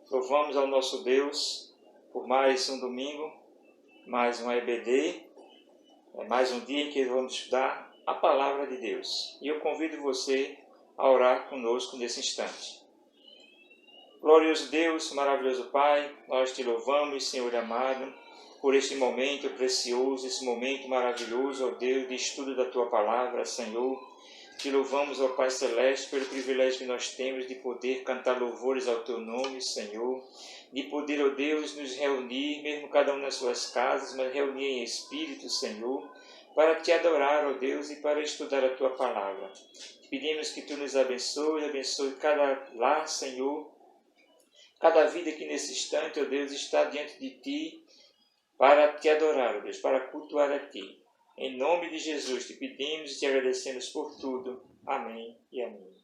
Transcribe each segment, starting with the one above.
Louvamos ao nosso Deus por mais um domingo, mais um EBD, mais um dia em que vamos estudar a Palavra de Deus. E eu convido você a orar conosco nesse instante. Glorioso Deus, maravilhoso Pai, nós te louvamos, Senhor amado, por este momento precioso, esse momento maravilhoso, ó Deus, de estudo da Tua Palavra, Senhor. Te louvamos, ó Pai Celeste, pelo privilégio que nós temos de poder cantar louvores ao Teu nome, Senhor. De poder, ó Deus, nos reunir, mesmo cada um nas suas casas, mas reunir em espírito, Senhor, para Te adorar, ó Deus, e para estudar a Tua Palavra. Pedimos que Tu nos abençoe cada lar, Senhor, cada vida que nesse instante, ó Deus, está diante de Ti, para Te adorar, ó Deus, para cultuar a Ti. Em nome de Jesus te pedimos e te agradecemos por tudo. Amém e amém.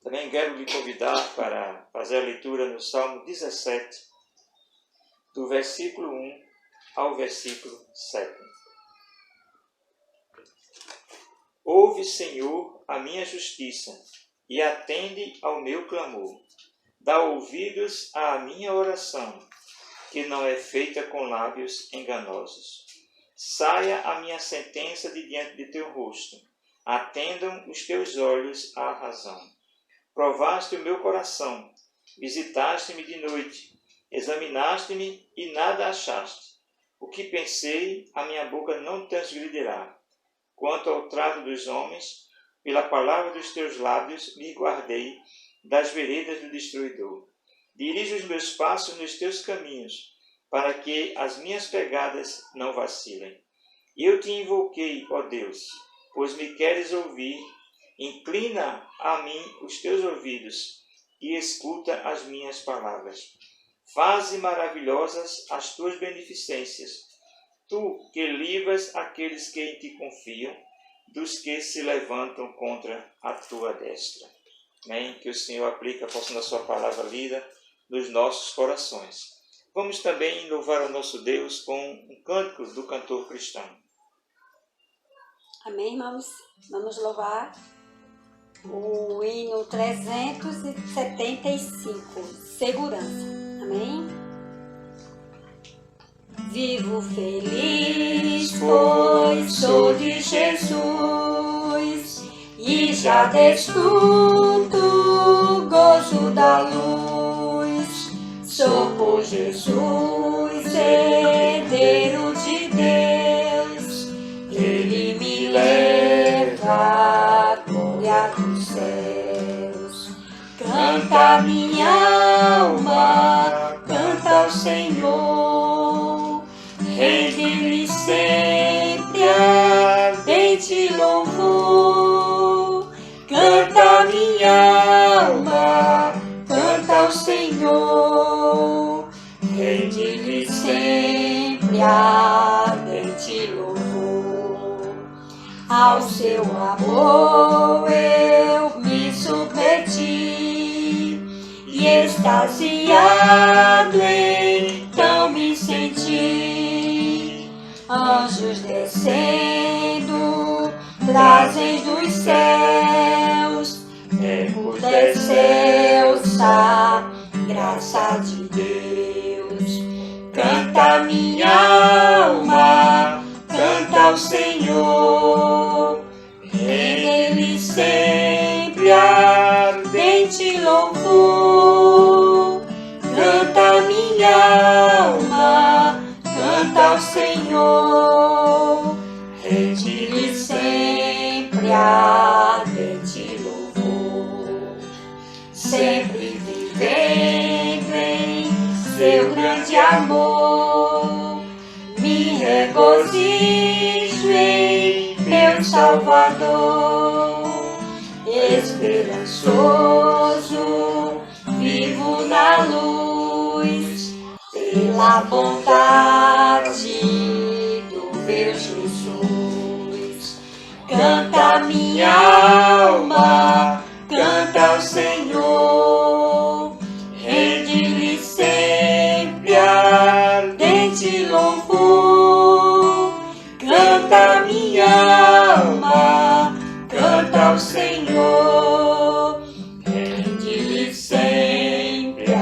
Também quero lhe convidar para fazer a leitura no Salmo 17, do versículo 1 ao versículo 7. Ouve, Senhor, a minha justiça e atende ao meu clamor. Dá ouvidos à minha oração, que não é feita com lábios enganosos. Saia a minha sentença de diante de teu rosto. Atendam os teus olhos à razão. Provaste o meu coração. Visitaste-me de noite. Examinaste-me e nada achaste. O que pensei, a minha boca não transgredirá. Quanto ao trato dos homens, pela palavra dos teus lábios me guardei das veredas do destruidor. Dirige os meus passos nos teus caminhos, para que as minhas pegadas não vacilem. Eu te invoquei, ó Deus, pois me queres ouvir. Inclina a mim os teus ouvidos e escuta as minhas palavras. Faze maravilhosas as tuas beneficências. Tu que livras aqueles que em ti confiam, dos que se levantam contra a tua destra. Amém? Que o Senhor aplique a porção da sua palavra lida nos nossos corações. Vamos também louvar ao nosso Deus com um cântico do cantor cristão. Amém, irmãos? Vamos louvar o hino 375, Segurança. Amém? Vivo feliz, pois sou de Jesus, e já desfruto o gozo da luz. Sou por Jesus, herdeiro de Deus, Ele me leva à glória dos céus. Canta minha alma, canta ao Senhor, rende-lhe sempre ardente louvor. Canta minha alma, canta ao Senhor, rende-lhe sempre ardente louvor. Ao seu amor eu me submeti, e extasiado então me senti. Anjos descendo, trazem dos céus, recrudesceu a graça de Deus. Canta minha alma, canta ao Senhor, rende-lhe sempre ardente louvor. Canta minha alma, canta ao Senhor, rende-lhe sempre ardente louvor. Sempre vivendo em seu grande amor, me regozijo em meu Salvador. Esperançoso, vivo na luz, pela bondade do meu Jesus. Canta minha alma, canta ao Senhor, rende-lhe sempre ardente louvor. Canta minha alma, canta ao Senhor, rende-lhe sempre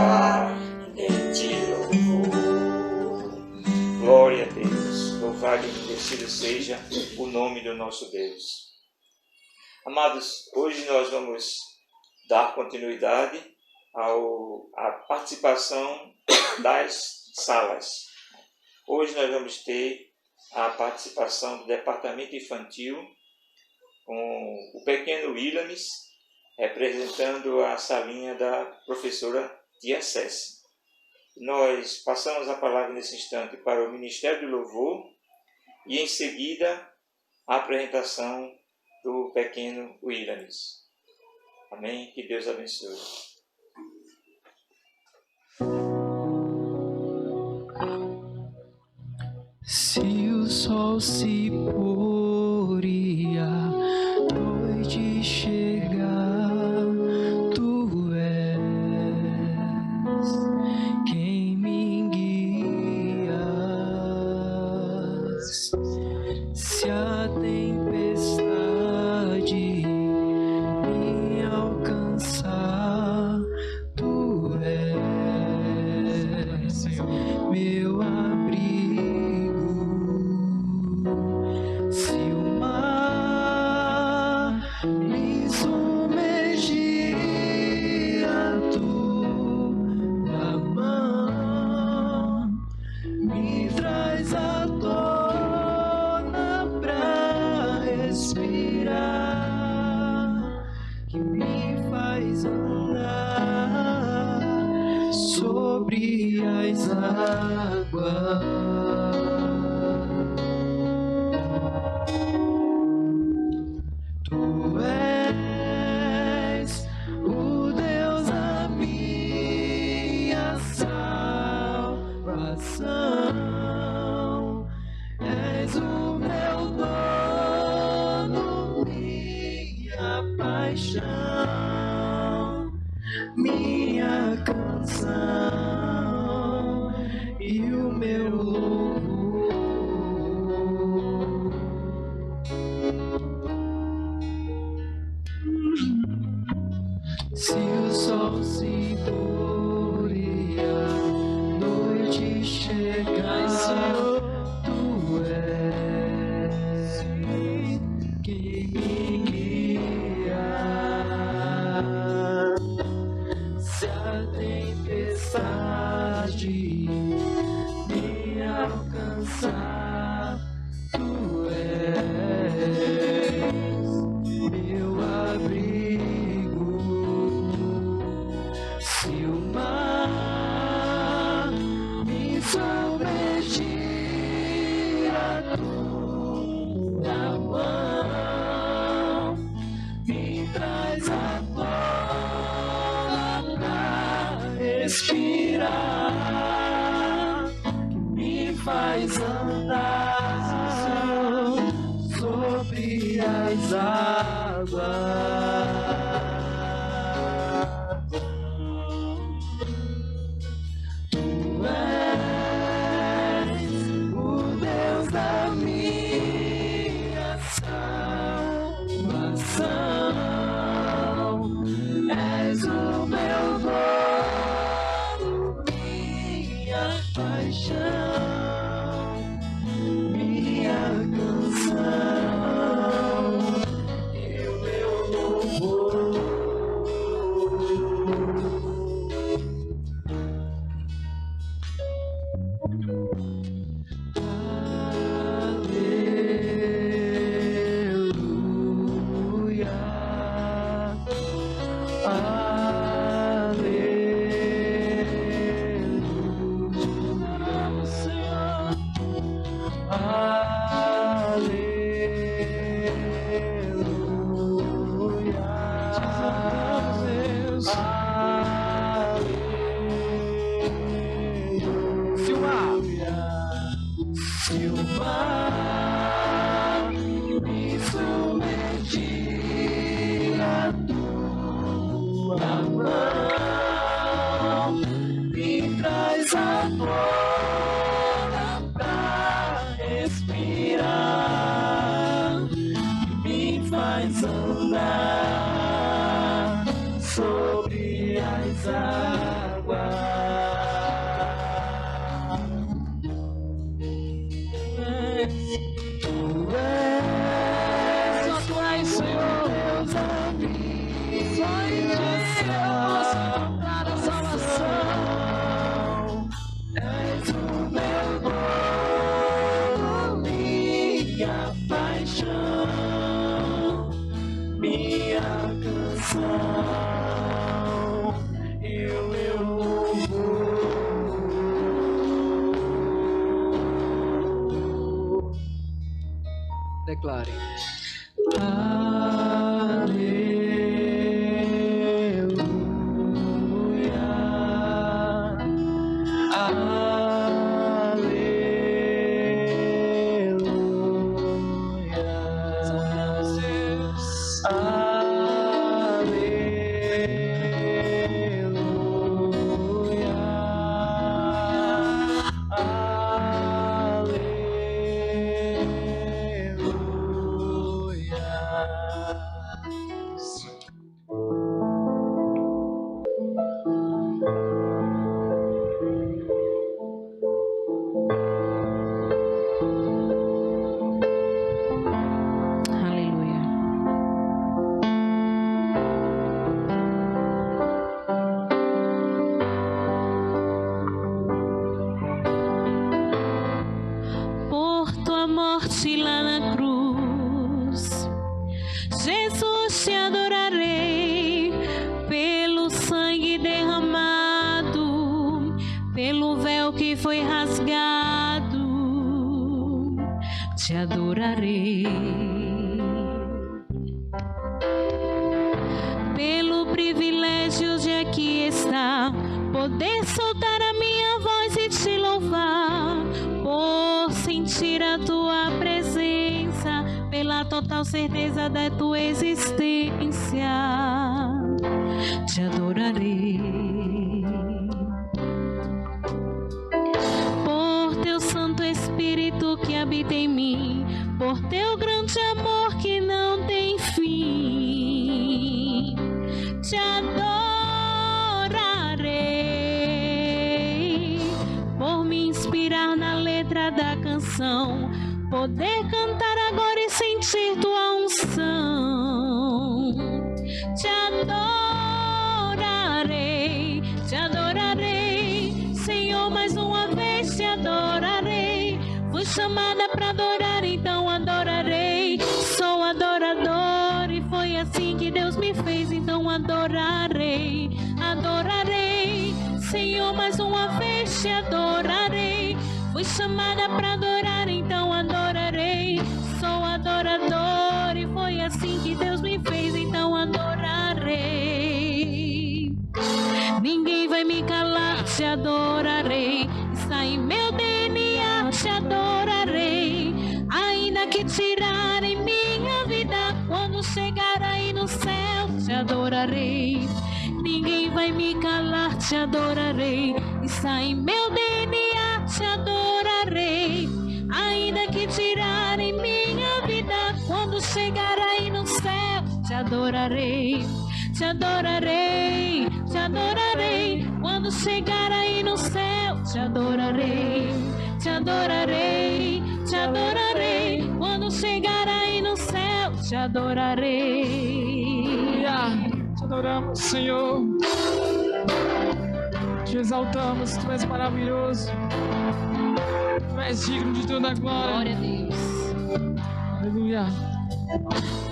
nome do nosso Deus. Amados, hoje nós vamos dar continuidade à participação das salas. Hoje nós vamos ter a participação do departamento infantil, com o pequeno Williams, representando a salinha da professora Tia Cécia. Nós passamos a palavra nesse instante para o Ministério do Louvor e em seguida a apresentação do pequeno Williams. Amém? Que Deus abençoe. Se o sol se pôr e a noite chegar, tu és quem me guias. Se a tempestade me alcançar, tu és meu abrigo. Se o mar me submergir, a tua mão me traz à tona pra respirar, que me faz andar sobre as águas. Tu és o Deus da minha salvação, és o meu dono, minha paixão, minha canção e o meu louvor. Se o sol se pôr e a noite chegar, Senhor, tu és quem me guia. Se a tempestade me alcançar, tu és meu abrigo. Se o mar me submergir, a tua mão me traz à tona pra respirar, que me faz andar sobre as águas. Tu és o Deus da minha salvação, és o meu dono, minha paixão, minha canção e o meu louvor. Aleluia, aleluia, Senhor, aleluia, se o mar me submergir, a tua mão me traz à tona pra respirar, me faz andar sobre as águas. Tu és posso encontrar a salvação. És o meu dono, minha paixão, minha canção e o meu louvor. Declare. Aleluia, aleluia, Por tua morte lá na cruz, Jesus, te adorarei. Pelo sangue derramado, pelo véu que foi rasgado, te adorarei. Pelo privilégio de aqui estar, poder soltar a minha voz e te louvar, por sentir a tua presença, pela total certeza da tua existência, te adorarei. Por teu Santo Espírito que habita em mim, por teu grande amor que não tem fim, te adorarei. Por me inspirar na letra da canção, poder cantar agora e sentir tua unção, te adorarei, te adorarei. Senhor, mais uma vez te adorarei. Fui chamada pra adorar, então adorarei. Sou adorador e foi assim que Deus me fez, então adorarei, adorarei. Senhor, mais uma vez te adorarei. Fui chamada pra adorar, então adorarei. Sou adorador e foi assim que Deus me fez, então adorarei. Ninguém vai me calar, te adorarei. Está em meu DNA, te adorarei. Ainda que tirarem minha vida, quando chegar aí no céu, te adorarei. Ninguém vai me calar, te adorarei. Está em meu DNA, te adorarei. Ainda que tirarem minha vida, quando chegar aí no céu, te adorarei. Te adorarei, te adorarei. Quando chegar aí no céu, te adorarei. Te adorarei, te adorarei. Quando chegar aí no céu, te adorarei. Te adoramos, Senhor. Te exaltamos, Tu és maravilhoso. Tu és digno de toda a glória. Glória a Deus. Aleluia.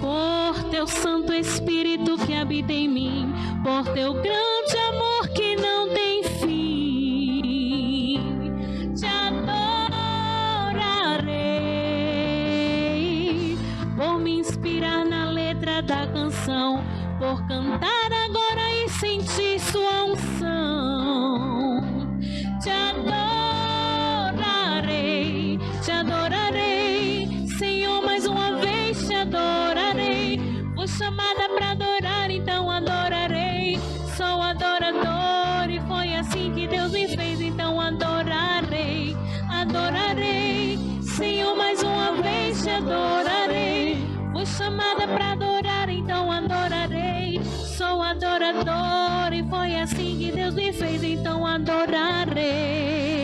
Por teu Santo Espírito que habita em mim, por teu grande amor que não tem fim, te adorarei. Por me inspirar na letra da canção, por cantar agora e sentir sua unção, te adorarei, te adorarei. Senhor, mais uma vez te adorarei. Fui chamada pra adorar, então adorarei. Sou adorador e foi assim que Deus me fez, então adorarei, adorarei. Senhor, mais uma vez te adorarei. Fui chamada pra adorar, então adorarei. Sou adorador e foi assim que Deus me fez, então adorarei.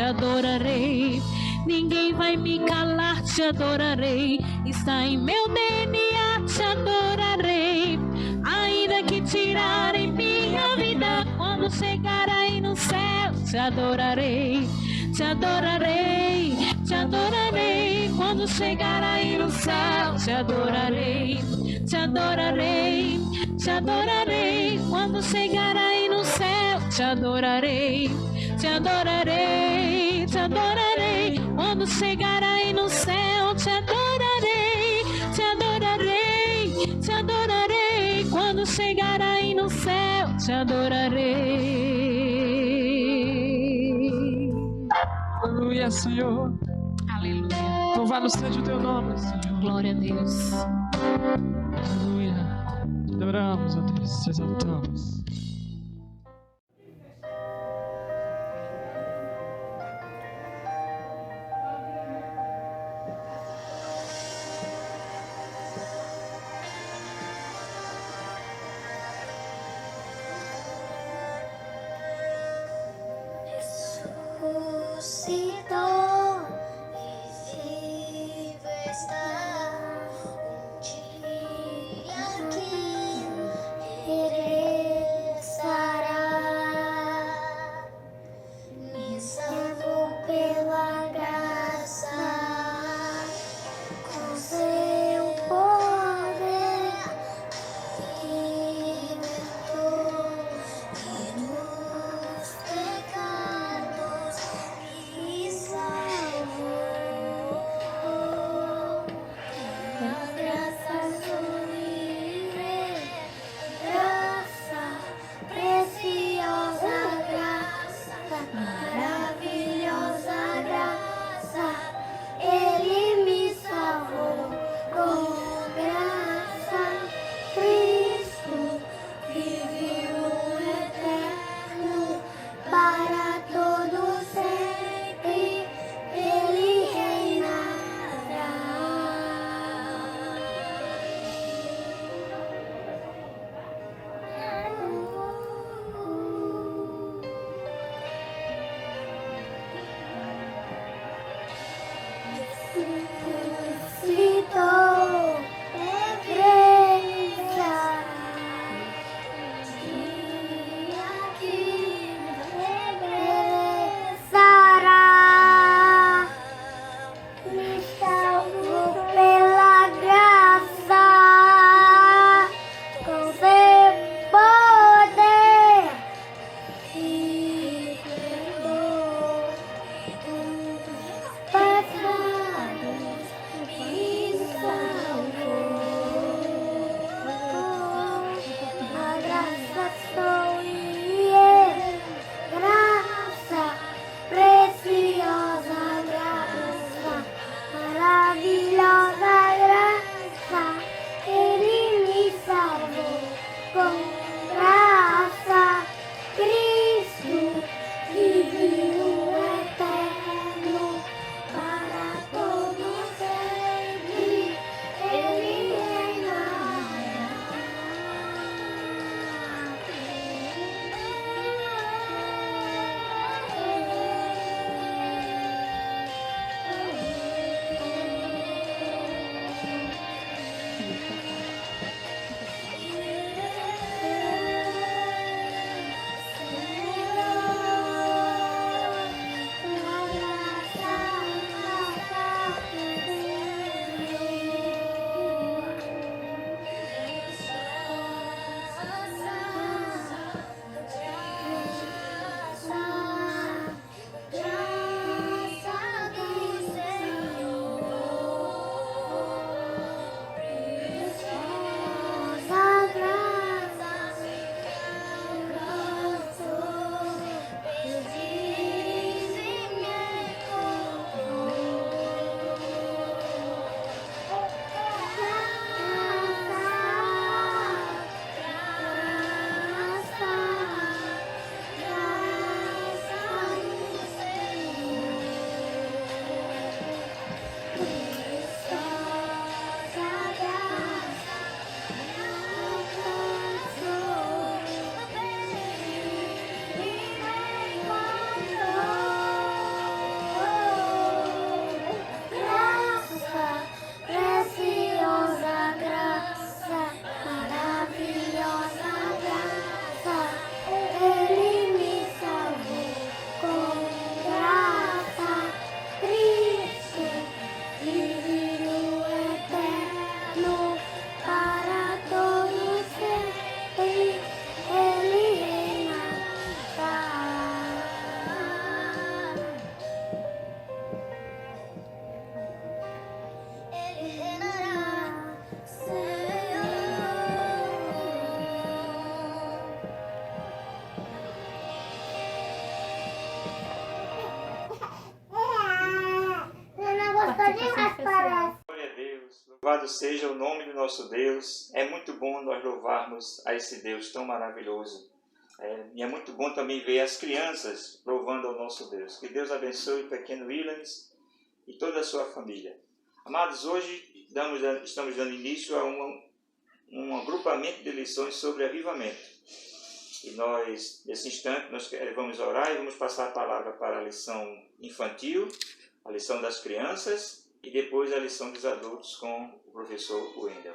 adorarei. Ninguém vai me calar, te adorarei. Está em meu DNA, te adorarei. Ainda que tirarem minha vida, quando chegar aí no céu, te adorarei. Te adorarei, te adorarei. Quando chegar aí no céu, te adorarei. Te adorarei, te adorarei. Quando chegar aí no céu, te adorarei. Te adorarei, te adorarei. Quando chegar aí no céu, te adorarei. Te adorarei, te adorarei. Quando chegar aí no céu, te adorarei. Aleluia, Senhor. Aleluia. Louvado seja o teu nome, Senhor. Glória a Deus. Aleluia. Te adoramos, ó Deus, te exaltamos. Ressuscitou e vivo está. Um dia que Louvado seja o nome do nosso Deus. É muito bom nós louvarmos a esse Deus tão maravilhoso. E é muito bom também ver as crianças louvando ao nosso Deus. Que Deus abençoe o pequeno Williams e toda a sua família. Amados, hoje estamos dando início a um agrupamento de lições sobre avivamento. E nós, nesse instante, nós vamos orar e vamos passar a palavra para a lição infantil, a lição das crianças e depois a lição dos adultos com o professor Wendel.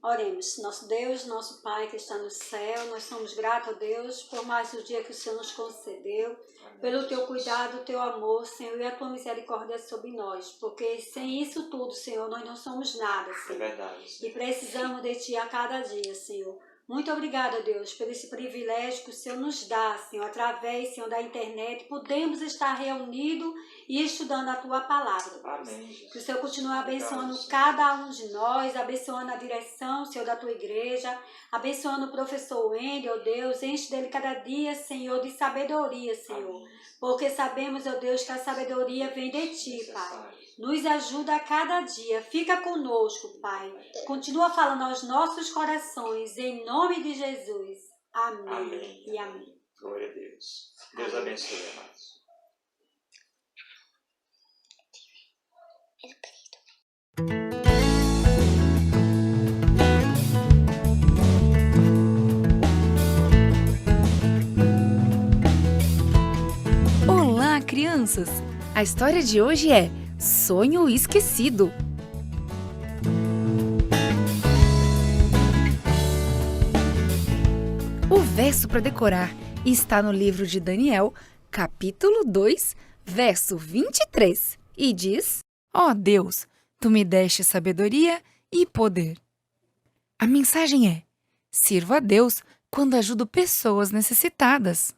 Oremos. Nosso Deus, nosso Pai que está no céu, nós somos gratos a Deus por mais um dia que o Senhor nos concedeu, pelo Teu cuidado, o Teu amor, Senhor, e a Tua misericórdia sobre nós, porque sem isso tudo, Senhor, nós não somos nada, Senhor. É verdade, Senhor. E precisamos de Ti a cada dia, Senhor. Muito obrigada, Deus, por esse privilégio que o Senhor nos dá, Senhor, através, Senhor, da internet, podemos estar reunidos e estudando a Tua palavra, Deus. Amém, Jesus. Que o Senhor continue abençoando Obrigado, cada um de nós, abençoando a direção, Senhor, da Tua igreja, abençoando o professor Wendel, Deus, enche dele cada dia, Senhor, de sabedoria, Senhor. Amém. Porque sabemos, ó Deus, que a sabedoria vem de Ti, Pai. Necessário. Nos ajuda a cada dia. Fica conosco, Pai. Continua falando aos nossos corações, em nome de Jesus. Amém. Amém. E amém. Glória a Deus. Deus Amém. abençoe, amados. Olá, crianças! A história de hoje é Sonho Esquecido. O verso para decorar está no livro de Daniel, capítulo 2, verso 23, e diz: Ó Deus, tu me deste sabedoria e poder. A mensagem é: sirva a Deus quando ajudo pessoas necessitadas.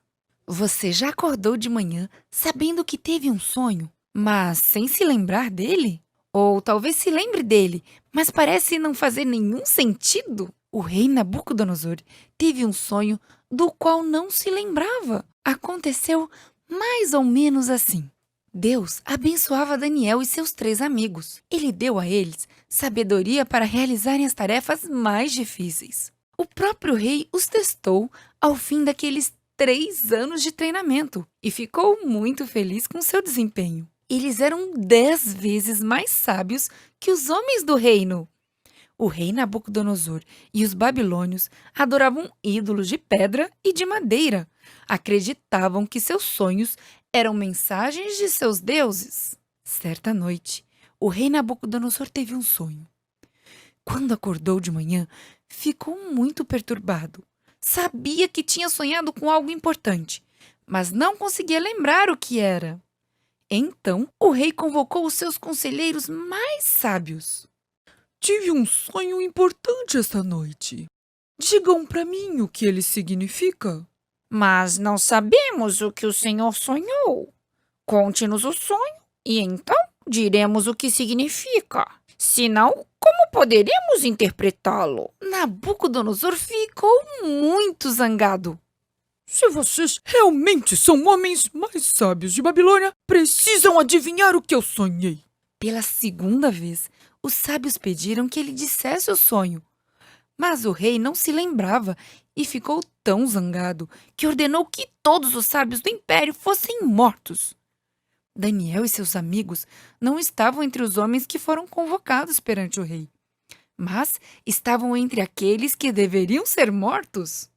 Você já acordou de manhã sabendo que teve um sonho, mas sem se lembrar dele? Ou talvez se lembre dele, mas parece não fazer nenhum sentido? O rei Nabucodonosor teve um sonho do qual não se lembrava. Aconteceu mais ou menos assim. Deus abençoava Daniel e seus 3 amigos. Ele deu a eles sabedoria para realizarem as tarefas mais difíceis. O próprio rei os testou ao fim daqueles 3 anos de treinamento e ficou muito feliz com seu desempenho. Eles eram 10 vezes mais sábios que os homens do reino. O rei Nabucodonosor e os babilônios adoravam ídolos de pedra e de madeira. Acreditavam que seus sonhos eram mensagens de seus deuses. Certa noite, o rei Nabucodonosor teve um sonho. Quando acordou de manhã, ficou muito perturbado. Sabia que tinha sonhado com algo importante, mas não conseguia lembrar o que era. Então, o rei convocou os seus conselheiros mais sábios. Tive um sonho importante esta noite. Digam para mim o que ele significa. Mas não sabemos o que o Senhor sonhou. Conte-nos o sonho e então diremos o que significa. Senão, como poderemos interpretá-lo? Nabucodonosor ficou muito zangado. Se vocês realmente são homens mais sábios de Babilônia, precisam adivinhar o que eu sonhei. Pela segunda vez, os sábios pediram que ele dissesse o sonho. Mas o rei não se lembrava e ficou tão zangado que ordenou que todos os sábios do império fossem mortos. Daniel e seus amigos não estavam entre os homens que foram convocados perante o rei, mas estavam entre aqueles que deveriam ser mortos.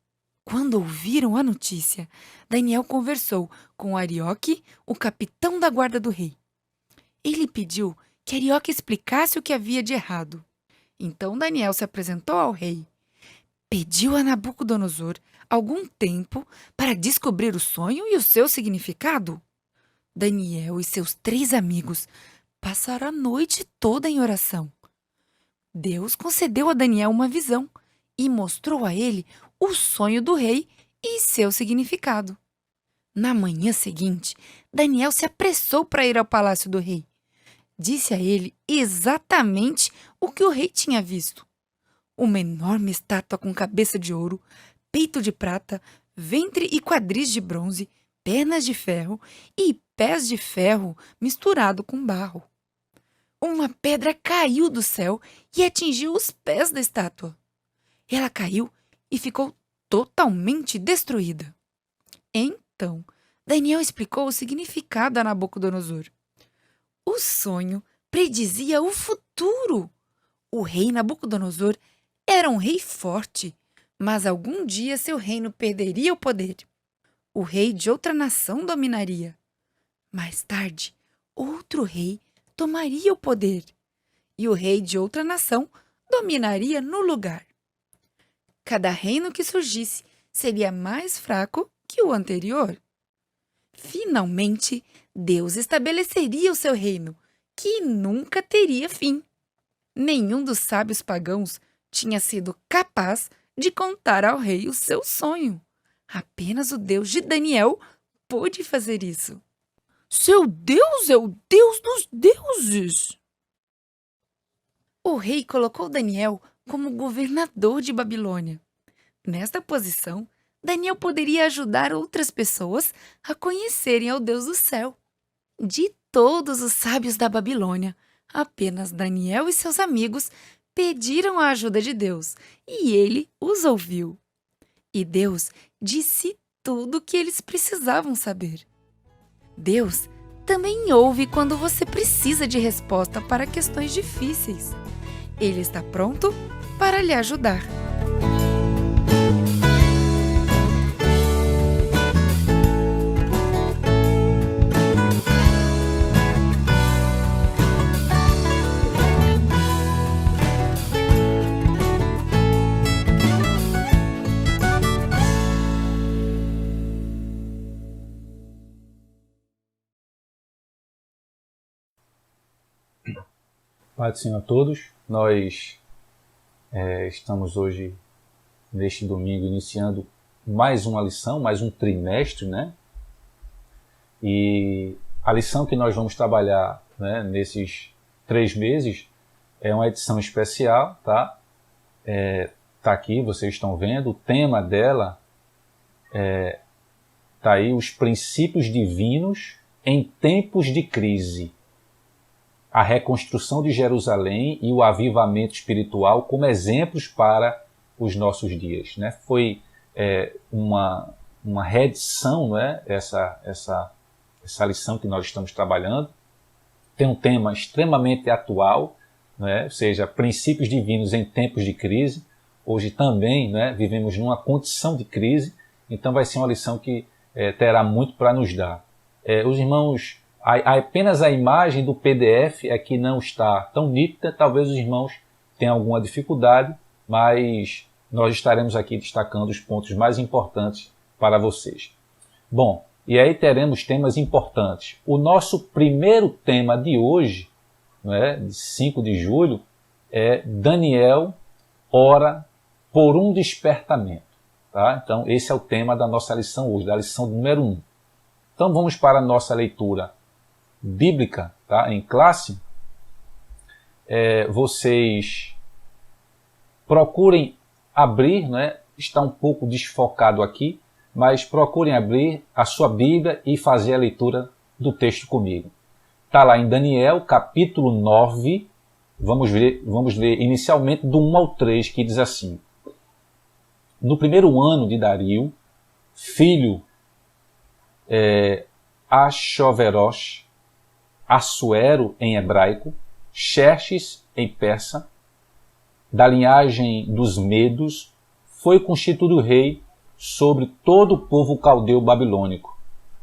Quando ouviram a notícia, Daniel conversou com Arioque, o capitão da guarda do rei. Ele pediu que Arioque explicasse o que havia de errado. Então Daniel se apresentou ao rei. Pediu a Nabucodonosor algum tempo para descobrir o sonho e o seu significado. Daniel e seus 3 amigos passaram a noite toda em oração. Deus concedeu a Daniel uma visão e mostrou a ele o sonho do rei e seu significado. Na manhã seguinte, Daniel se apressou para ir ao palácio do rei. Disse a ele exatamente o que o rei tinha visto. Uma enorme estátua com cabeça de ouro, peito de prata, ventre e quadris de bronze, pernas de ferro e pés de ferro misturado com barro. uma pedra caiu do céu e atingiu os pés da estátua. Ela caiu e ficou totalmente destruída. Então, Daniel explicou o significado a Nabucodonosor. O sonho predizia o futuro. O rei Nabucodonosor era um rei forte, mas algum dia seu reino perderia o poder. O rei de outra nação dominaria. Mais tarde, outro rei tomaria o poder, e o rei de outra nação dominaria no lugar. Cada reino que surgisse seria mais fraco que o anterior. Finalmente, Deus estabeleceria o seu reino, que nunca teria fim. Nenhum dos sábios pagãos tinha sido capaz de contar ao rei o seu sonho. Apenas o Deus de Daniel pôde fazer isso. Seu Deus é o Deus dos deuses. O rei colocou Daniel como governador de Babilônia. Nesta posição, Daniel poderia ajudar outras pessoas a conhecerem ao Deus do céu. De todos os sábios da Babilônia, apenas Daniel e seus amigos pediram a ajuda de Deus, e ele os ouviu. E Deus disse tudo o que eles precisavam saber. Deus também ouve quando você precisa de resposta para questões difíceis. Ele está pronto para lhe ajudar. Paz do Senhor a todos. Nós estamos hoje, neste domingo, iniciando mais uma lição, mais um trimestre, né? E a lição que nós vamos trabalhar, né, nesses 3 meses é uma edição especial, tá? Tá aqui, vocês estão vendo. O tema dela tá aí, os princípios divinos em tempos de crise. A reconstrução de Jerusalém e o avivamento espiritual como exemplos para os nossos dias, né? Foi uma reedição, né? essa lição que nós estamos trabalhando. Tem um tema extremamente atual, né? Ou seja, princípios divinos em tempos de crise. Hoje também, né, vivemos numa condição de crise, então vai ser uma lição que terá muito para nos dar. Os irmãos... Apenas a imagem do PDF é que não está tão nítida, talvez os irmãos tenham alguma dificuldade, mas nós estaremos aqui destacando os pontos mais importantes para vocês. Bom, e aí teremos temas importantes. O nosso primeiro tema de hoje, né, de 5 de julho, é Daniel ora por um despertamento. Tá? Então esse é o tema da nossa lição hoje, da lição número 1. Então vamos para a nossa leitura bíblica, tá? Em classe. Vocês procurem abrir, né? Está um pouco desfocado aqui, mas procurem abrir a sua Bíblia e fazer a leitura do texto comigo. Está lá em Daniel, capítulo 9, vamos ler inicialmente do 1 ao 3, que diz assim: No primeiro ano de Dario, filho Axoverosh, Assuero em hebraico, Xerxes em persa, da linhagem dos Medos, foi constituído rei sobre todo o povo caldeu babilônico.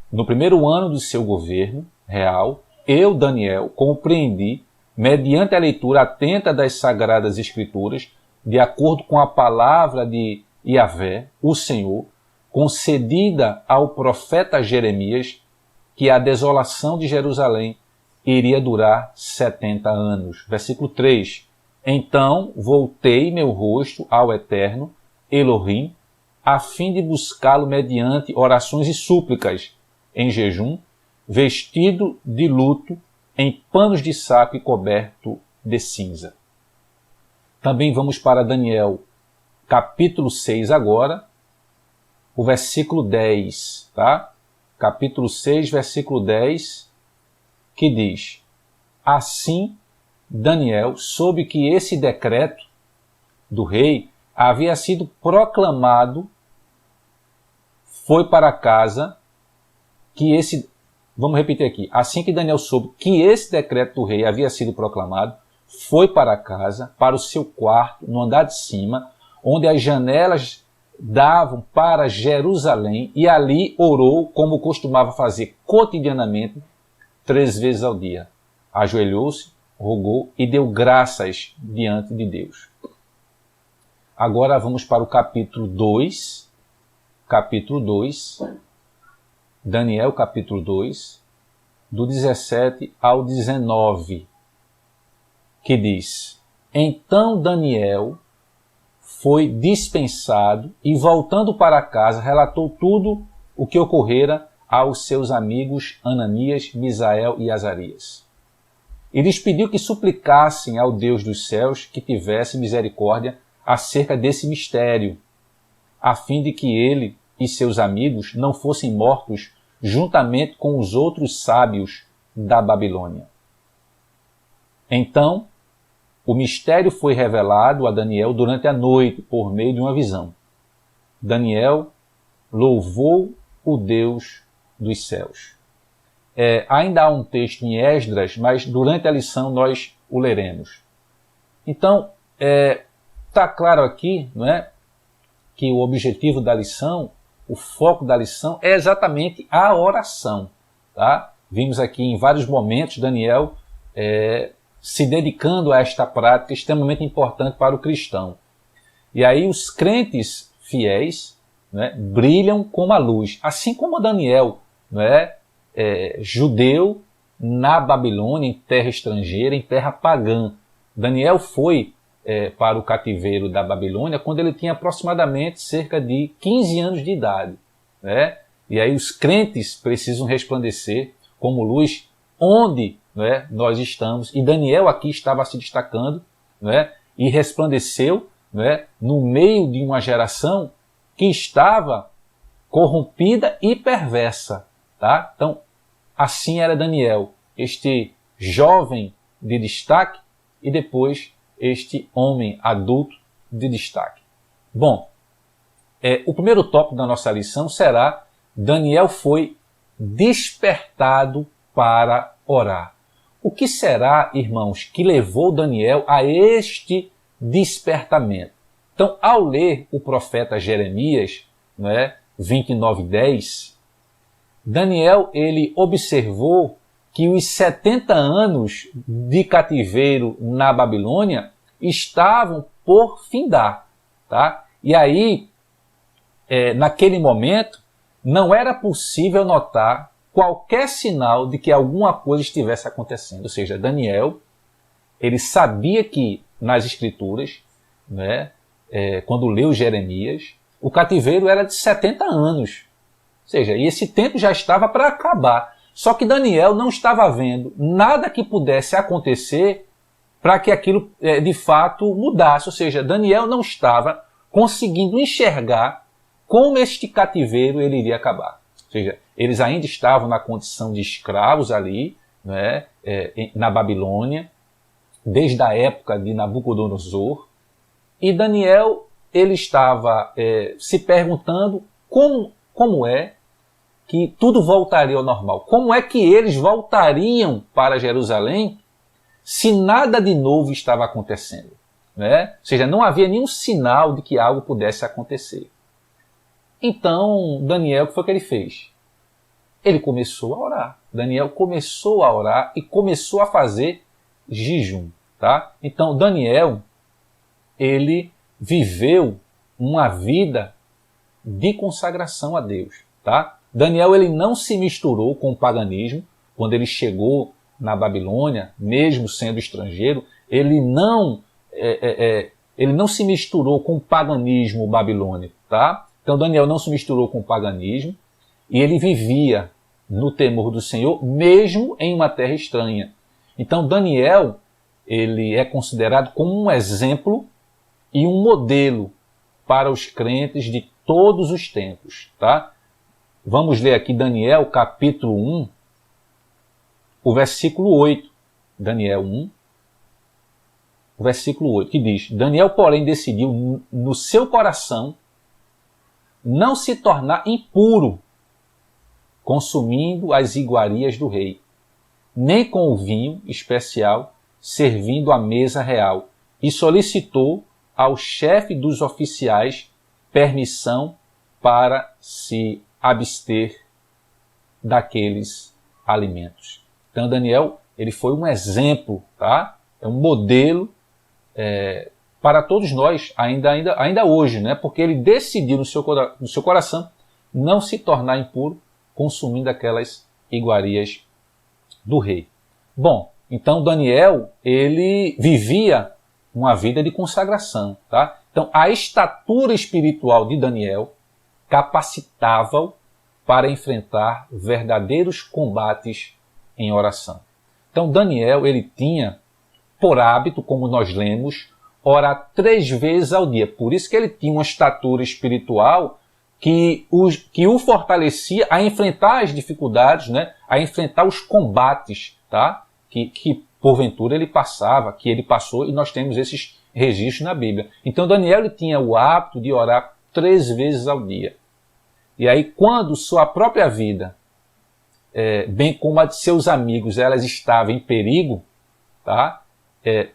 No primeiro ano do seu governo real, eu, Daniel, compreendi, mediante a leitura atenta das Sagradas Escrituras, de acordo com a palavra de Yahvé, o Senhor, concedida ao profeta Jeremias, que a desolação de Jerusalém iria durar 70 anos. Versículo 3. Então voltei meu rosto ao Eterno, Elohim, a fim de buscá-lo mediante orações e súplicas, em jejum, vestido de luto, em panos de saco e coberto de cinza. Também vamos para Daniel, capítulo 6 agora, o versículo 10, tá? Capítulo 6, versículo 10, que diz: Assim Daniel soube que esse decreto do rei havia sido proclamado, foi para casa, vamos repetir aqui, assim que Daniel soube que esse decreto do rei havia sido proclamado, foi para casa, para o seu quarto, no andar de cima, onde as janelas davam para Jerusalém, e ali orou, como costumava fazer cotidianamente, 3 vezes ao dia. Ajoelhou-se, rogou e deu graças diante de Deus. Agora vamos para o capítulo 2. Capítulo 2. Daniel, capítulo 2, do 17 ao 19, que diz: Então Daniel foi dispensado e, voltando para casa, relatou tudo o que ocorrera aos seus amigos Ananias, Misael e Azarias. E lhes pediu que suplicassem ao Deus dos céus que tivesse misericórdia acerca desse mistério, a fim de que ele e seus amigos não fossem mortos juntamente com os outros sábios da Babilônia. Então, o mistério foi revelado a Daniel durante a noite, por meio de uma visão. Daniel louvou o Deus dos céus. Ainda há um texto em Esdras, mas durante a lição nós o leremos. Então, está claro aqui, não é, que o objetivo da lição, o foco da lição é exatamente a oração. Tá? Vimos aqui em vários momentos Daniel se dedicando a esta prática extremamente importante para o cristão. E aí os crentes fiéis, né, brilham como a luz, assim como Daniel, né, judeu na Babilônia, em terra estrangeira, em terra pagã. Daniel foi para o cativeiro da Babilônia quando ele tinha aproximadamente cerca de 15 anos de idade. Né? E aí os crentes precisam resplandecer como luz onde, né, nós estamos. E Daniel aqui estava se destacando, né, e resplandeceu, né, no meio de uma geração que estava corrompida e perversa. Tá? Então, assim era Daniel, este jovem de destaque e depois este homem adulto de destaque. Bom, o primeiro tópico da nossa lição será: Daniel foi despertado para orar. O que será, irmãos, que levou Daniel a este despertamento? Então, ao ler o profeta Jeremias, né, 29:10, Daniel ele observou que os 70 anos de cativeiro na Babilônia estavam por findar. Tá? E aí, naquele momento, não era possível notar qualquer sinal de que alguma coisa estivesse acontecendo. Ou seja, Daniel ele sabia que nas Escrituras, né, quando leu Jeremias, o cativeiro era de 70 anos. Ou seja, e esse tempo já estava para acabar. Só que Daniel não estava vendo nada que pudesse acontecer para que aquilo de fato mudasse. Ou seja, Daniel não estava conseguindo enxergar como este cativeiro ele iria acabar. Ou seja, eles ainda estavam na condição de escravos ali, né, na Babilônia, desde a época de Nabucodonosor. E Daniel ele estava se perguntando como é que tudo voltaria ao normal. Como é que eles voltariam para Jerusalém se nada de novo estava acontecendo? Né? Ou seja, não havia nenhum sinal de que algo pudesse acontecer. Então, Daniel, o que foi que ele fez? Ele começou a orar. Daniel começou a orar e começou a fazer jejum. Tá? Então, Daniel, ele viveu uma vida de consagração a Deus. Tá? Daniel ele não se misturou com o paganismo. Quando ele chegou na Babilônia, mesmo sendo estrangeiro, ele não se misturou com o paganismo babilônico. Tá? Então Daniel não se misturou com o paganismo e ele vivia no temor do Senhor, mesmo em uma terra estranha. Então Daniel ele é considerado como um exemplo e um modelo para os crentes de todos os tempos. Tá? Vamos ler aqui Daniel capítulo 1, o versículo 8. Daniel 1, o versículo 8, que diz: Daniel, porém, decidiu no seu coração não se tornar impuro, consumindo as iguarias do rei, nem com o vinho especial, servindo à mesa real, e solicitou ao chefe dos oficiais permissão para se abster daqueles alimentos. Então Daniel, ele foi um exemplo, tá? É um modelo para todos nós, ainda hoje, né? Porque ele decidiu no seu coração não se tornar impuro, consumindo aquelas iguarias do rei. Bom, então Daniel, ele vivia uma vida de consagração, tá? Então a estatura espiritual de Daniel capacitava-o para enfrentar verdadeiros combates em oração. Então Daniel, ele tinha por hábito, como nós lemos, orar 3 vezes ao dia. Por isso que ele tinha uma estatura espiritual que o fortalecia a enfrentar as dificuldades, né? A enfrentar os combates, tá? Que porventura ele passava, que ele passou, e nós temos esses registros na Bíblia. Então Daniel, ele tinha o hábito de orar 3 vezes ao dia. E aí, quando sua própria vida, bem como a de seus amigos, elas estavam em perigo, tá?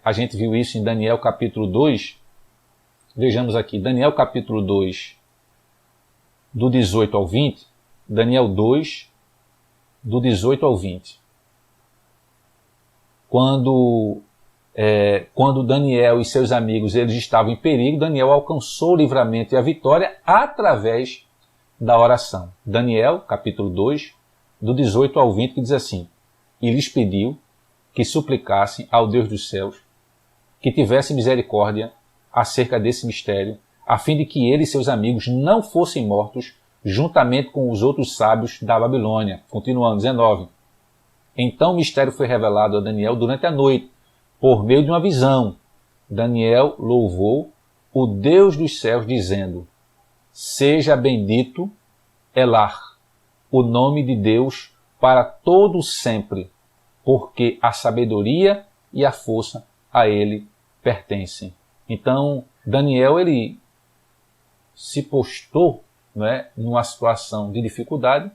A gente viu isso em Daniel capítulo 2. Vejamos aqui, Daniel capítulo 2, do 18 ao 20. Daniel 2, do 18 ao 20. Quando Daniel e seus amigos eles estavam em perigo, Daniel alcançou o livramento e a vitória através da oração. Daniel, capítulo 2, do 18 ao 20, que diz assim: E lhes pediu que suplicassem ao Deus dos céus que tivesse misericórdia acerca desse mistério, a fim de que ele e seus amigos não fossem mortos juntamente com os outros sábios da Babilônia. Continuando, 19. Então o mistério foi revelado a Daniel durante a noite, por meio de uma visão. Daniel louvou o Deus dos céus, dizendo: Seja bendito Elar, o nome de Deus para todo sempre, porque a sabedoria e a força a ele pertencem. Então, Daniel, ele se postou, né, numa situação de dificuldade,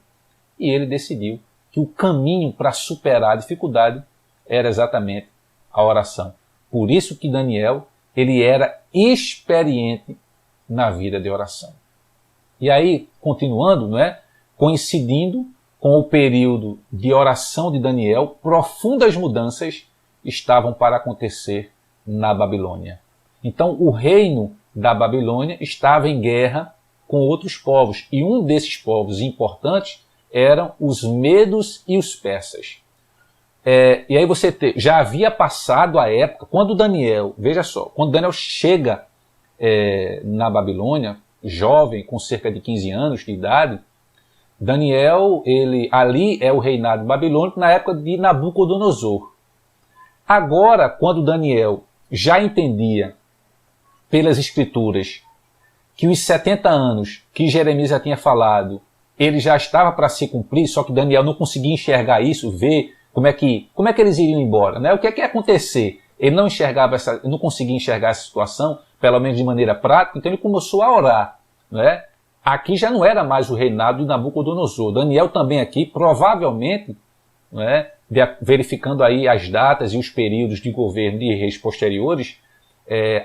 e ele decidiu que o caminho para superar a dificuldade era exatamente a oração. Por isso que Daniel, ele era experiente na vida de oração. E aí, continuando, né, coincidindo com o período de oração de Daniel, profundas mudanças estavam para acontecer na Babilônia. Então, o reino da Babilônia estava em guerra com outros povos, e um desses povos importantes eram os medos e os persas. E aí já havia passado a época, quando Daniel, veja só, quando Daniel chega na Babilônia, jovem, com cerca de 15 anos de idade, Daniel, ali é o reinado babilônico na época de Nabucodonosor. Agora, quando Daniel já entendia pelas escrituras que os 70 anos que Jeremias já tinha falado, ele já estava para se cumprir, só que Daniel não conseguia enxergar isso, ver como é que eles iriam embora, né? O que é que ia acontecer? Ele não não conseguia enxergar essa situação, pelo menos de maneira prática, então ele começou a orar, né? Aqui já não era mais o reinado de Nabucodonosor. Daniel também aqui, provavelmente, né, verificando aí as datas e os períodos de governo de reis posteriores,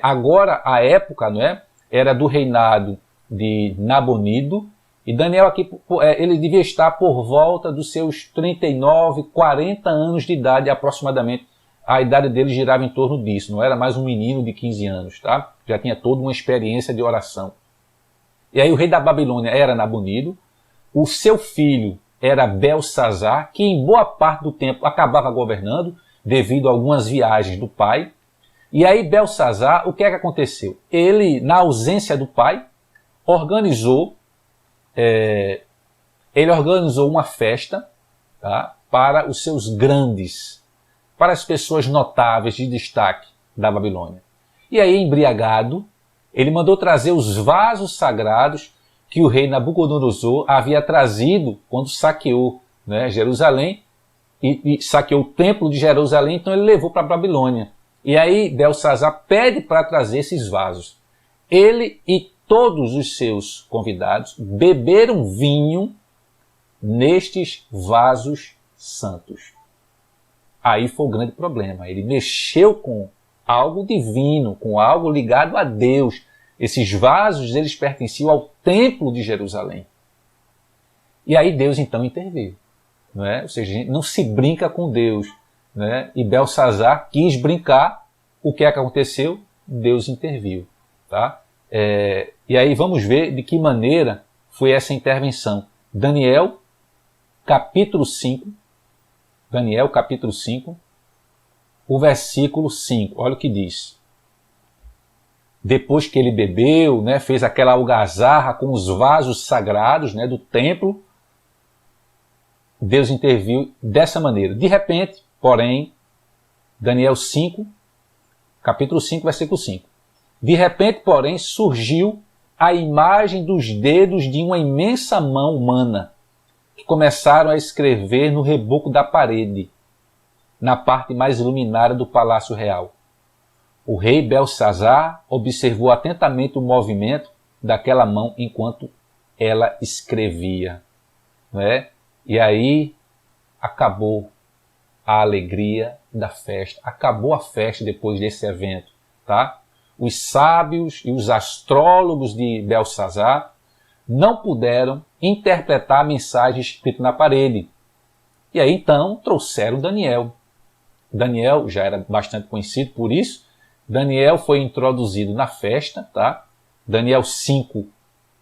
agora a época, né, era do reinado de Nabonido, e Daniel aqui, ele devia estar por volta dos seus 39, 40 anos de idade aproximadamente. A idade dele girava em torno disso, não era mais um menino de 15 anos, tá? Já tinha toda uma experiência de oração. E aí o rei da Babilônia era Nabonido, o seu filho era Belsazar, que em boa parte do tempo acabava governando, devido a algumas viagens do pai. E aí Belsazar, o que é que aconteceu? Ele, na ausência do pai, organizou uma festa, tá, para os seus grandes, para as pessoas notáveis de destaque da Babilônia. E aí, embriagado, ele mandou trazer os vasos sagrados que o rei Nabucodonosor havia trazido quando saqueou, né, Jerusalém, e saqueou o templo de Jerusalém, então ele levou para a Babilônia. E aí Belsazar pede para trazer esses vasos. Ele e todos os seus convidados beberam vinho nestes vasos santos. Aí foi o grande problema. Ele mexeu com algo divino, com algo ligado a Deus. Esses vasos, eles pertenciam ao templo de Jerusalém. E aí Deus então interveio. Não é? Ou seja, não se brinca com Deus. Né? E Belsazar quis brincar. O que é que aconteceu? Deus interviu. Tá? E aí vamos ver de que maneira foi essa intervenção. Daniel, capítulo 5. Daniel, capítulo 5. O versículo 5. Olha o que diz. Depois que ele bebeu, né, fez aquela algazarra com os vasos sagrados, né, do templo, Deus interviu dessa maneira. De repente, porém, Daniel 5, capítulo 5, versículo 5. De repente, porém, surgiu a imagem dos dedos de uma imensa mão humana, que começaram a escrever no reboco da parede, na parte mais iluminada do palácio real. O rei Belsazar observou atentamente o movimento daquela mão enquanto ela escrevia. Não é? E aí acabou a alegria da festa. Acabou a festa depois desse evento. Tá? Os sábios e os astrólogos de Belsazar não puderam interpretar a mensagem escrita na parede. E aí então trouxeram Daniel. Daniel já era bastante conhecido por isso. Daniel foi introduzido na festa, tá? Daniel 5,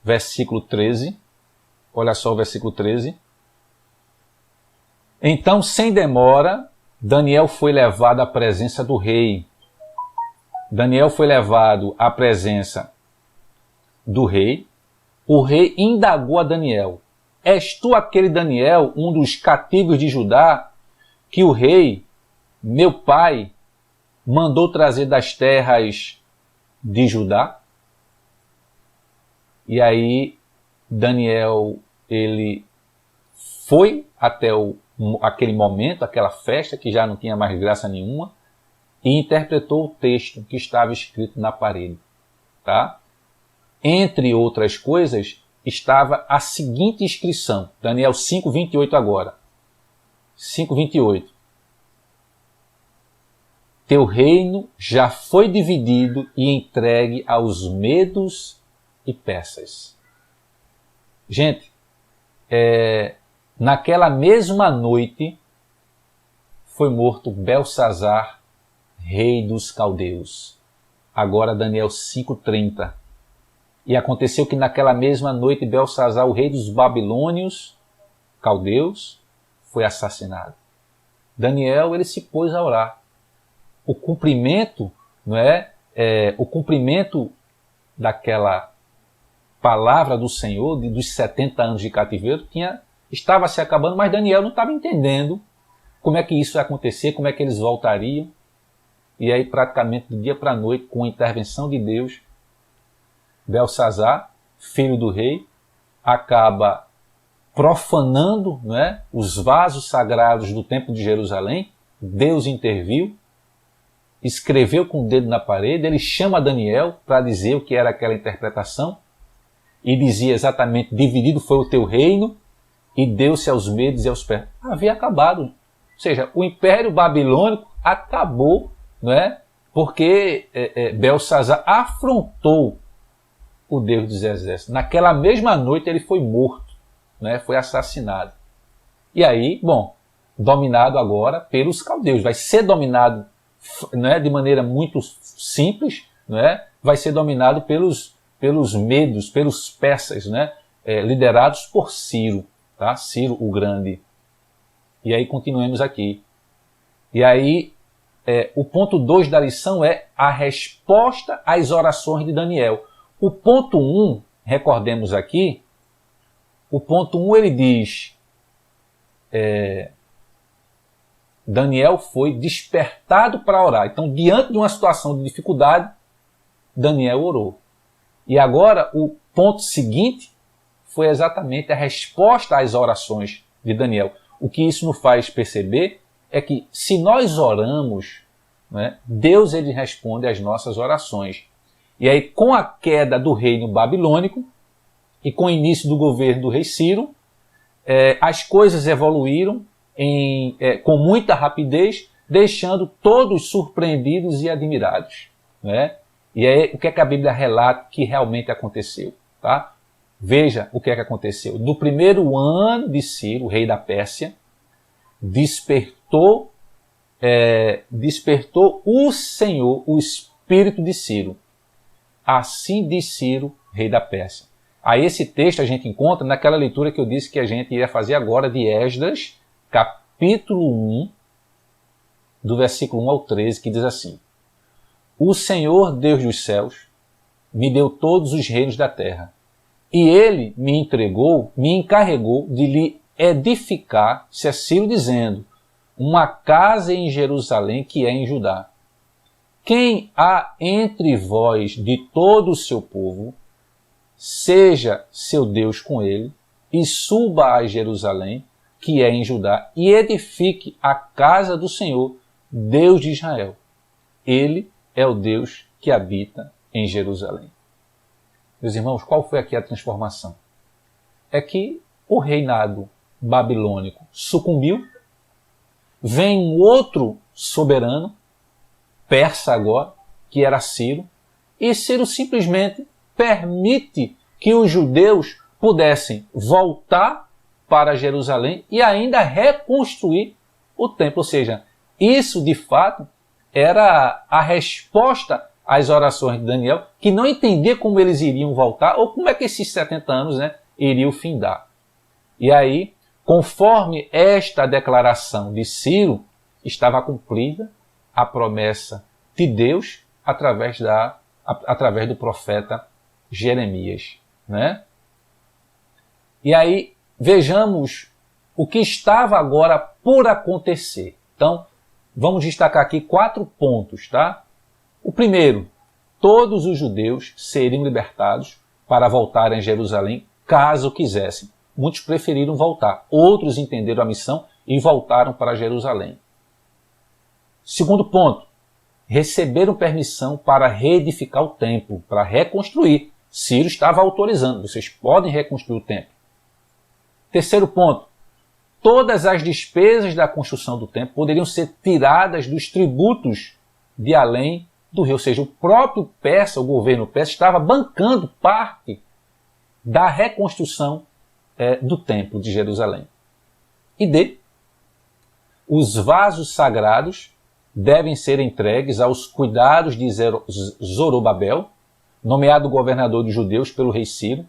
versículo 13. Olha só o versículo 13. Então, sem demora, Daniel foi levado à presença do rei. Daniel foi levado à presença do rei. O rei indagou a Daniel: és tu aquele Daniel, um dos cativos de Judá, que o rei, meu pai, mandou trazer das terras de Judá? E aí Daniel, ele foi até aquele momento, aquela festa que já não tinha mais graça nenhuma, e interpretou o texto que estava escrito na parede. Tá? Entre outras coisas, estava a seguinte inscrição, Daniel 5:28 agora. 5:28. Teu reino já foi dividido e entregue aos medos e persas. Gente, naquela mesma noite foi morto Belsazar, rei dos caldeus. Agora Daniel 5:30. E aconteceu que naquela mesma noite Belsazar, o rei dos babilônios, caldeus, foi assassinado. Daniel, ele se pôs a orar. O cumprimento, não é? O cumprimento daquela palavra do Senhor, dos 70 anos de cativeiro, estava se acabando, mas Daniel não estava entendendo como é que isso ia acontecer, como é que eles voltariam. E aí, praticamente, do dia para a noite, com a intervenção de Deus, Belsazar, filho do rei, acaba profanando, não é, os vasos sagrados do templo de Jerusalém. Deus interviu, escreveu com o dedo na parede, ele chama Daniel para dizer o que era aquela interpretação, e dizia exatamente: dividido foi o teu reino, e deu-se aos medos e aos persas. Havia acabado. Ou seja, o Império Babilônico acabou, não é? Porque Belsazar afrontou o Deus dos exércitos. Naquela mesma noite ele foi morto, né? Foi assassinado. E aí, bom, dominado agora pelos caldeus. Vai ser dominado, né, de maneira muito simples, né? Vai ser dominado pelos medos, pelos persas, né? Liderados por Ciro, tá? Ciro o Grande. E aí continuemos aqui. E aí o ponto 2 da lição é a resposta às orações de Daniel. O ponto 1, recordemos aqui, o ponto 1 ele diz: Daniel foi despertado para orar. Então, diante de uma situação de dificuldade, Daniel orou. E agora, o ponto seguinte foi exatamente a resposta às orações de Daniel. O que isso nos faz perceber é que, se nós oramos, né? Deus ele responde às nossas orações. E aí, com a queda do reino babilônico e com o início do governo do rei Ciro, as coisas evoluíram com muita rapidez, deixando todos surpreendidos e admirados, né? E aí, o que é que a Bíblia relata que realmente aconteceu? Tá? Veja o que é que aconteceu. No primeiro ano de Ciro, rei da Pérsia, despertou o Senhor, o espírito de Ciro. Assim diz Ciro, rei da Pérsia. Aí esse texto a gente encontra naquela leitura que eu disse que a gente ia fazer agora de Esdras, capítulo 1, do versículo 1 ao 13, que diz assim: O Senhor, Deus dos céus, me deu todos os reinos da terra, e ele me encarregou de lhe edificar, se é Ciro dizendo, uma casa em Jerusalém que é em Judá. Quem há entre vós de todo o seu povo, seja seu Deus com ele, e suba a Jerusalém, que é em Judá, e edifique a casa do Senhor, Deus de Israel. Ele é o Deus que habita em Jerusalém. Meus irmãos, qual foi aqui a transformação? É que o reinado babilônico sucumbiu, vem um outro soberano, persa agora, que era Ciro, e Ciro simplesmente permite que os judeus pudessem voltar para Jerusalém e ainda reconstruir o templo. Ou seja, isso de fato era a resposta às orações de Daniel, que não entendia como eles iriam voltar ou como é que esses 70 anos, né, iriam findar. E aí, conforme esta declaração de Ciro, estava cumprida a promessa de Deus através do profeta Jeremias, né? E aí, vejamos o que estava agora por acontecer. Então, vamos destacar aqui 4 pontos, tá? O primeiro, todos os judeus seriam libertados para voltarem a Jerusalém, caso quisessem. Muitos preferiram voltar, outros entenderam a missão e voltaram para Jerusalém. Segundo ponto, receberam permissão para reedificar o templo, para reconstruir. Ciro estava autorizando, vocês podem reconstruir o templo. Terceiro ponto, todas as despesas da construção do templo poderiam ser tiradas dos tributos de além do rei. Ou seja, o próprio persa, o governo persa, estava bancando parte da reconstrução do templo de Jerusalém. E D, os vasos sagrados devem ser entregues aos cuidados de Zorobabel, nomeado governador dos judeus pelo rei Ciro,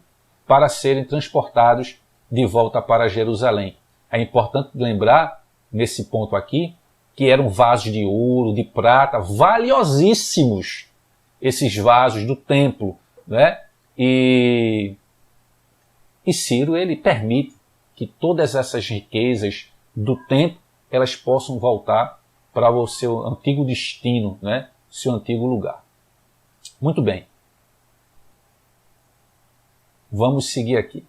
para serem transportados de volta para Jerusalém. É importante lembrar, nesse ponto aqui, que eram vasos de ouro, de prata, valiosíssimos, esses vasos do templo, né? E Ciro, ele permite que todas essas riquezas do templo, elas possam voltar para o seu antigo destino, né? Seu antigo lugar. Muito bem. Vamos seguir aqui.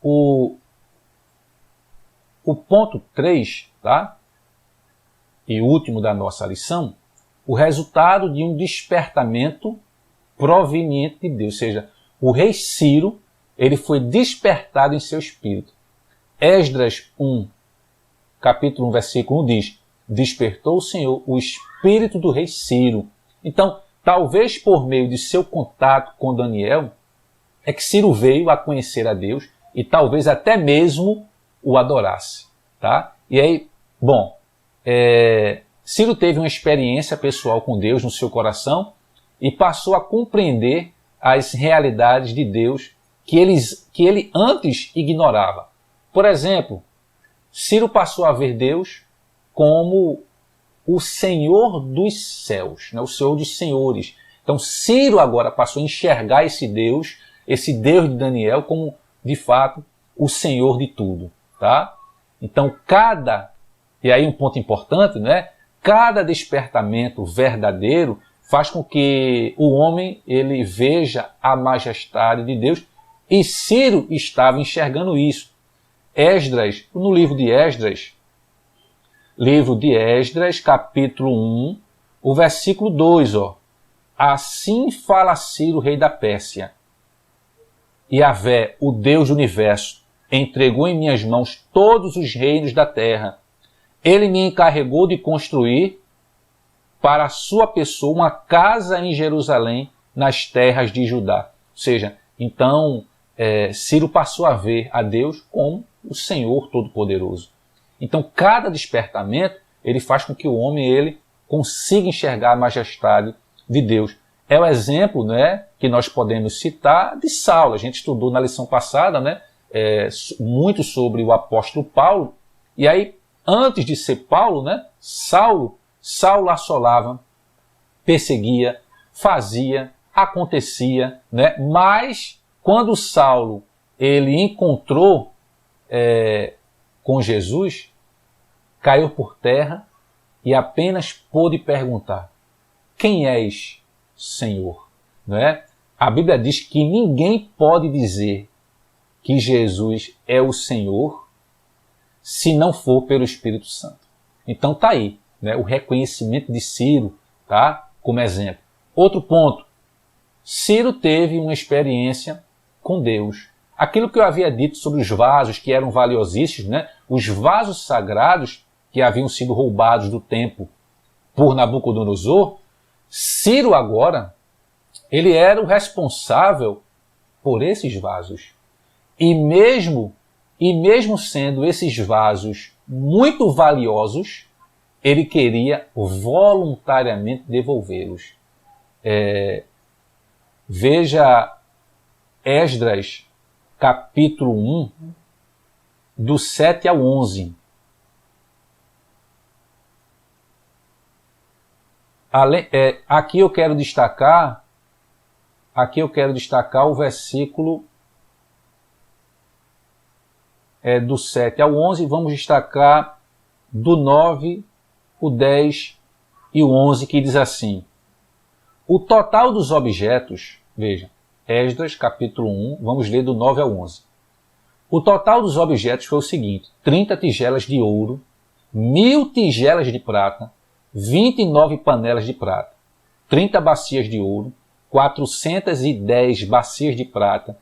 O ponto 3, tá? E último da nossa lição, o resultado de um despertamento proveniente de Deus. Ou seja, o rei Ciro, ele foi despertado em seu espírito. Esdras 1, capítulo 1, versículo 1 diz: despertou o Senhor o espírito do rei Ciro. Então, talvez por meio de seu contato com Daniel, é que Ciro veio a conhecer a Deus e talvez até mesmo o adorasse, tá? E aí, bom, Ciro teve uma experiência pessoal com Deus no seu coração e passou a compreender as realidades de Deus que ele antes ignorava. Por exemplo, Ciro passou a ver Deus como o Senhor dos céus, né? O Senhor dos senhores. Então Ciro agora passou a enxergar esse Deus de Daniel, como de fato o Senhor de tudo, tá? Então e aí um ponto importante, né? Cada despertamento verdadeiro faz com que o homem ele veja a majestade de Deus, e Ciro estava enxergando isso. Esdras, no livro de Esdras, livro de Esdras, capítulo 1, o versículo 2, ó. Assim fala Ciro, rei da Pérsia. Yahvé, o Deus do universo, entregou em minhas mãos todos os reinos da terra. Ele me encarregou de construir para a sua pessoa uma casa em Jerusalém, nas terras de Judá. Ou seja, então Ciro passou a ver a Deus como o Senhor Todo-Poderoso. Então cada despertamento ele faz com que o homem ele consiga enxergar a majestade de Deus. É o exemplo, né, que nós podemos citar de Saulo. A gente estudou na lição passada, né, muito sobre o apóstolo Paulo. E aí, antes de ser Paulo, né, Saulo assolava, perseguia, fazia, acontecia, né, mas quando Saulo ele encontrou com Jesus, caiu por terra e apenas pôde perguntar: quem és, Senhor? Não é? A Bíblia diz que ninguém pode dizer que Jesus é o Senhor se não for pelo Espírito Santo. Então tá aí, né, o reconhecimento de Ciro, tá, como exemplo. Outro ponto, Ciro teve uma experiência com Deus. Aquilo que eu havia dito sobre os vasos que eram valiosíssimos, né, os vasos sagrados que haviam sido roubados do templo por Nabucodonosor, Ciro agora, ele era o responsável por esses vasos. E mesmo sendo esses vasos muito valiosos, ele queria voluntariamente devolvê-los. Veja Esdras, capítulo 1, do 7 ao 11. Aqui eu quero destacar o versículo do 7 ao 11, vamos destacar do 9, o 10 e o 11, que diz assim: o total dos objetos, veja, Esdras capítulo 1, vamos ler do 9 ao 11. O total dos objetos foi o seguinte: 30 tigelas de ouro, 1000 tigelas de prata, 29 panelas de prata, 30 bacias de ouro, 410 bacias de prata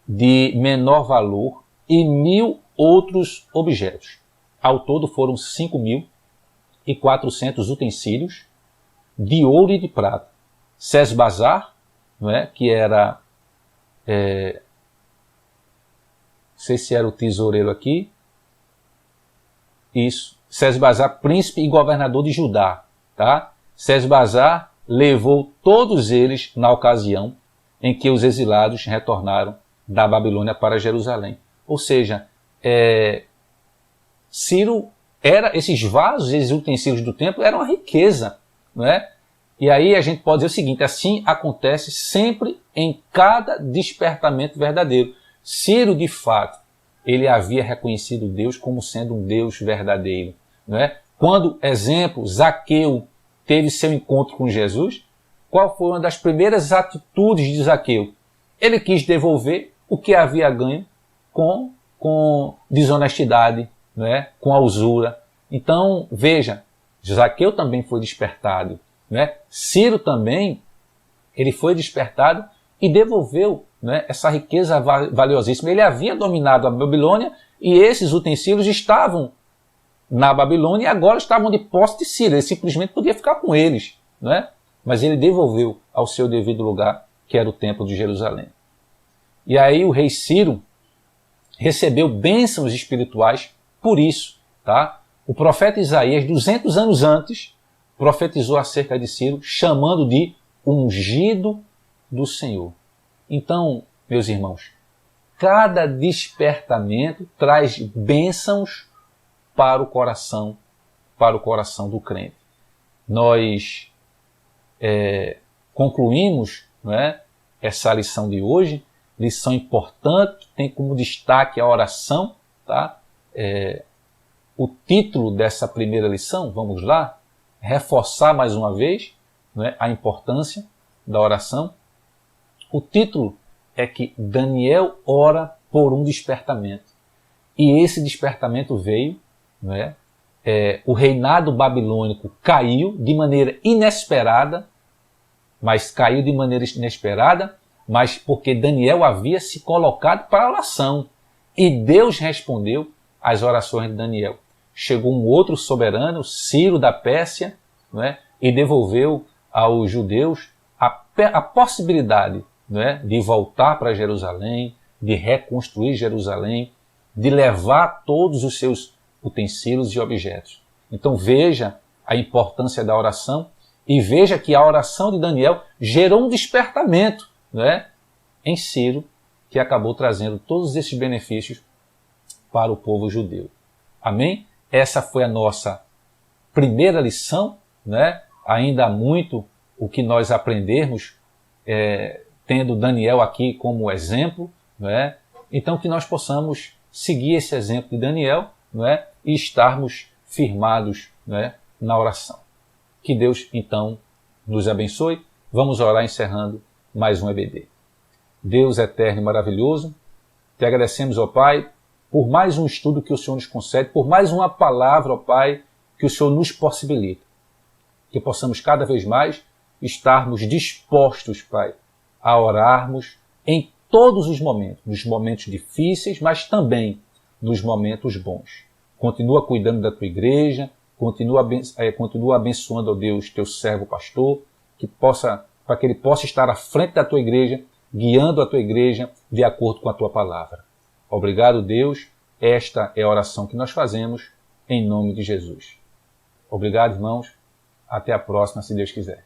de menor valor e 1000 outros objetos. Ao todo foram 5.400 utensílios de ouro e de prata. Sesbazar, não é, que era, não sei se era o tesoureiro aqui, isso, Sesbazar, príncipe e governador de Judá, tá? Sesbazar levou todos eles na ocasião em que os exilados retornaram da Babilônia para Jerusalém. Ou seja, Ciro esses vasos, esses utensílios do templo eram uma riqueza, não é? E aí a gente pode dizer o seguinte: assim acontece sempre em cada despertamento verdadeiro. Ciro, de fato, ele havia reconhecido Deus como sendo um Deus verdadeiro, não é? Quando, exemplo, Zaqueu teve seu encontro com Jesus, qual foi uma das primeiras atitudes de Zaqueu? Ele quis devolver o que havia ganho com desonestidade, não é? Com a usura. Então, veja, Zaqueu também foi despertado, não é? Ciro também, ele foi despertado e devolveu, não é, essa riqueza valiosíssima. Ele havia dominado a Babilônia e esses utensílios estavam na Babilônia e agora estavam de posse de Ciro. Ele simplesmente podia ficar com eles, não é? Mas ele devolveu ao seu devido lugar, que era o templo de Jerusalém. E aí o rei Ciro recebeu bênçãos espirituais por isso, tá? O profeta Isaías, 200 anos antes, profetizou acerca de Ciro, chamando de ungido do Senhor. Então, meus irmãos, cada despertamento traz bênçãos para o coração do crente. Nós concluímos, não é, essa lição de hoje, lição importante, que tem como destaque a oração, tá? O título dessa primeira lição, vamos lá, reforçar mais uma vez, não é, a importância da oração. O título é que Daniel ora por um despertamento. E esse despertamento veio, não é, o reinado babilônico caiu de maneira inesperada, mas porque Daniel havia se colocado para a oração. E Deus respondeu às orações de Daniel. Chegou um outro soberano, Ciro da Pérsia, não é? E devolveu aos judeus a possibilidade, não é? De voltar para Jerusalém, de reconstruir Jerusalém, de levar todos os seus utensílios e objetos. Então veja a importância da oração e veja que a oração de Daniel gerou um despertamento, não é? Em Ciro, que acabou trazendo todos esses benefícios para o povo judeu. Amém? Essa foi a nossa primeira lição, né? Ainda há muito o que nós aprendermos, tendo Daniel aqui como exemplo, né? Então que nós possamos seguir esse exemplo de Daniel, né? E estarmos firmados, né? Na oração. Que Deus, então, nos abençoe. Vamos orar encerrando mais um EBD. Deus eterno e maravilhoso, te agradecemos, ó Pai, por mais um estudo que o Senhor nos concede, por mais uma palavra, ó Pai, que o Senhor nos possibilita. Que possamos cada vez mais estarmos dispostos, Pai, a orarmos em todos os momentos, nos momentos difíceis, mas também nos momentos bons. Continua cuidando da tua igreja, continua abençoando, ó Deus, teu servo pastor, para que ele possa estar à frente da tua igreja, guiando a tua igreja de acordo com a tua palavra. Obrigado, Deus. Esta é a oração que nós fazemos em nome de Jesus. Obrigado, irmãos. Até a próxima, se Deus quiser.